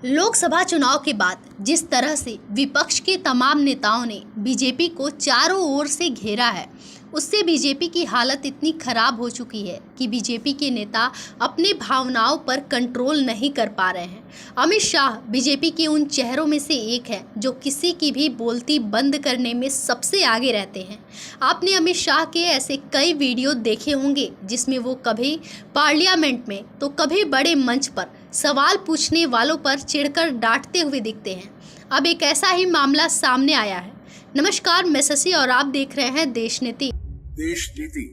लोकसभा चुनाव के बाद जिस तरह से विपक्ष के तमाम नेताओं ने बीजेपी को चारों ओर से घेरा है, उससे बीजेपी की हालत इतनी खराब हो चुकी है कि बीजेपी के नेता अपनी भावनाओं पर कंट्रोल नहीं कर पा रहे हैं। अमित शाह बीजेपी के उन चेहरों में से एक है जो किसी की भी बोलती बंद करने में सबसे आगे रहते हैं। आपने अमित शाह के ऐसे कई वीडियो देखे होंगे जिसमें वो कभी पार्लियामेंट में तो कभी बड़े मंच पर सवाल पूछने वालों पर चिढ़कर डांटते हुए दिखते हैं। अब एक ऐसा ही मामला सामने आया है। नमस्कार, मैं शशि और आप देख रहे हैं देश नीति। देश नीति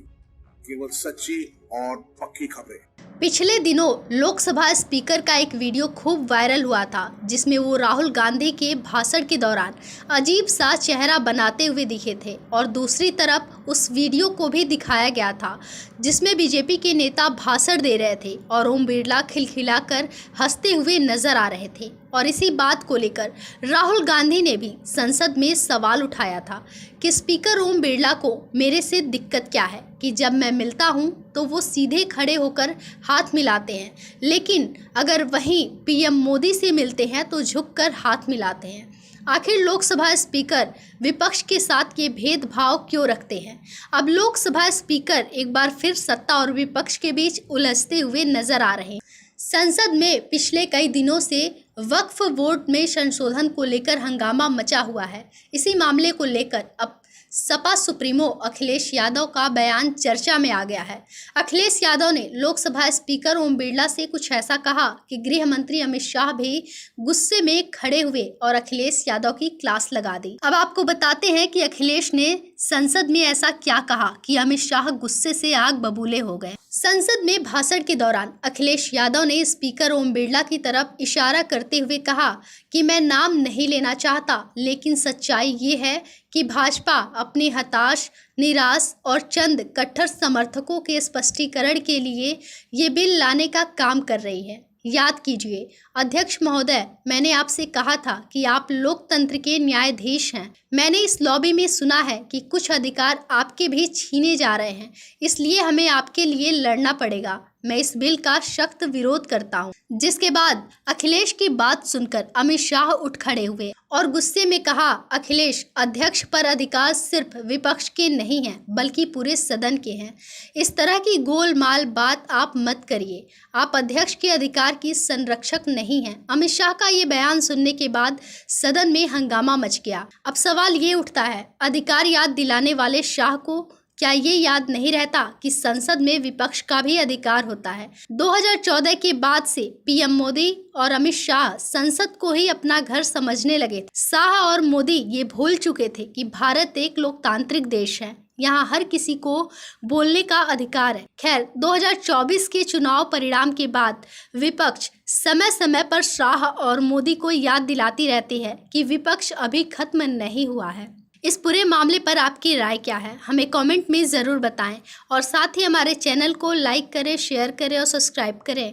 केवल सच्ची और पक्की खबरें। पिछले दिनों लोकसभा स्पीकर का एक वीडियो खूब वायरल हुआ था जिसमें वो राहुल गांधी के भाषण के दौरान अजीब सा चेहरा बनाते हुए दिखे थे और दूसरी तरफ उस वीडियो को भी दिखाया गया था जिसमें बीजेपी के नेता भाषण दे रहे थे और ओम बिरला खिलखिलाकर हंसते हुए नजर आ रहे थे। और इसी बात को लेकर राहुल गांधी ने भी संसद में सवाल उठाया था कि स्पीकर ओम बिरला को मेरे से दिक्कत क्या है कि जब मैं मिलता हूं तो वो सीधे खड़े होकर हाथ मिलाते हैं, लेकिन अगर वहीं पीएम मोदी से मिलते हैं तो झुककर हाथ मिलाते हैं। आखिर लोकसभा स्पीकर विपक्ष के साथ ये भेदभाव क्यों रखते हैं? अब लोकसभा स्पीकर एक बार फिर सत्ता और विपक्ष के बीच उलझते हुए नजर आ रहे हैं। संसद में पिछले कई दिनों से वक्फ बोर्ड में संशोधन को लेकर हंगामा मचा हुआ है। इसी मामले को लेकर अब सपा सुप्रीमो अखिलेश यादव का बयान चर्चा में आ गया है। अखिलेश यादव ने लोकसभा स्पीकर ओम बिरला से कुछ ऐसा कहा कि गृह मंत्री अमित शाह भी गुस्से में खड़े हुए और अखिलेश यादव की क्लास लगा दी। अब आपको बताते हैं कि अखिलेश ने संसद में ऐसा क्या कहा कि अमित शाह गुस्से से आग बबूले हो गए। संसद में भाषण के दौरान अखिलेश यादव ने स्पीकर ओम बिरला की तरफ इशारा करते हुए कहा कि मैं नाम नहीं लेना चाहता, लेकिन सच्चाई ये है कि भाजपा अपने हताश, निराश और चंद कट्टर समर्थकों के स्पष्टीकरण के लिए ये बिल लाने का काम कर रही है। याद कीजिए अध्यक्ष महोदय, मैंने आपसे कहा था कि आप लोकतंत्र के न्यायाधीश हैं। मैंने इस लॉबी में सुना है कि कुछ अधिकार आपके भी छीने जा रहे हैं, इसलिए हमें आपके लिए लड़ना पड़ेगा। मैं इस बिल का सख्त विरोध करता हूं। जिसके बाद अखिलेश की बात सुनकर अमित शाह उठ खड़े हुए और गुस्से में कहा, अखिलेश, अध्यक्ष पर अधिकार सिर्फ विपक्ष के नहीं हैं बल्कि पूरे सदन के हैं। इस तरह की गोलमाल बात आप मत करिए। आप अध्यक्ष के अधिकार की संरक्षक नहीं हैं। अमित शाह का ये बयान सुनने के बाद सदन में हंगामा मच गया। अब सवाल ये उठता है, अधिकार याद दिलाने वाले शाह को क्या ये याद नहीं रहता कि संसद में विपक्ष का भी अधिकार होता है? 2014 के बाद से पीएम मोदी और अमित शाह संसद को ही अपना घर समझने लगे थे। शाह और मोदी ये भूल चुके थे कि भारत एक लोकतांत्रिक देश है, यहाँ हर किसी को बोलने का अधिकार है। खैर, 2024 के चुनाव परिणाम के बाद विपक्ष समय समय पर शाह और मोदी को याद दिलाती रहती है कि विपक्ष अभी खत्म नहीं हुआ है। इस पूरे मामले पर आपकी राय क्या है? हमें कमेंट में ज़रूर बताएं और साथ ही हमारे चैनल को लाइक करें, शेयर करें और सब्सक्राइब करें।